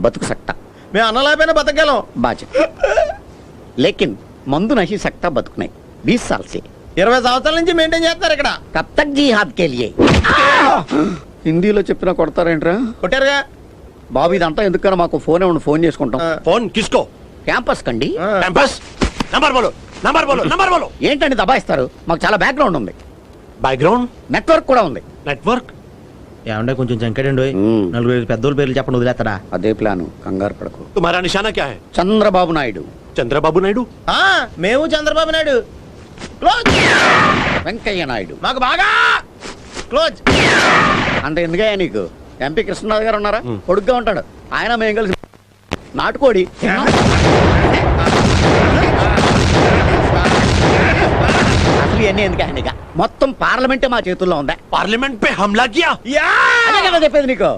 బతుకు సక్తా. మేము అన్నలేకపోయినా బతకగలం. బాజ లేకిన్ మందు నహీ సక్తా బతుకు నహీ. 20 साल से 20 సంవత్సరాల నుంచి మెయింటైన్ చేస్తున్నారు ఇక్కడ. కబ్ తక్ జీ హాద్ కే లియే. హిందీలో చెప్పినా కొడతారేంట్రా? కొట్టారుగా బాబు. ఇదంతా ఎందుకన్నా మాకు ఫోన్ ఏమన్నా ఫోన్ చేసుకుంటాం. फोन किसको? క్యాంపస్ కండి. कैंपस नंबर बोलो, नंबर बोलो, नंबर बोलो. ఏంటండి దబాయిస్తారు? మాకు చాలా బ్యాక్గ్రౌండ్ ఉంది, बैकग्राउंड నెట్వర్క్ కూడా ఉంది. नेटवर्क. ఏమంటే కొంచెం చంకడండి. నలుగురు పెద్దోళ్ళ పేర్లు చెప్పండి, వదిలేస్తాడా? అదే ప్లాను, కంగారు పడకు. तुम्हारा निशाना क्या है? చంద్రబాబు నాయుడు. चंद्रबाबू नायडू. మేము చంద్రబాబు నాయుడు. క్లోజ్. వెంకయ్య నాయుడు. మాకు బాగా క్లోజ్. అంత ఎందుకయ్యా నీకు? ఎంపీ కృష్ణరాజు గారు ఉన్నారా, కొడుగ్గా ఉంటాడు. ఆయన మేము కలిసి నాటుకోడి. అసలు ఇవన్నీ ఎందుకు? మొత్తం పార్లమెంటే మా చేతుల్లో ఉందా? पार्लियामेंट पे हमला किया. అదే కదా చెప్పేది నీకు.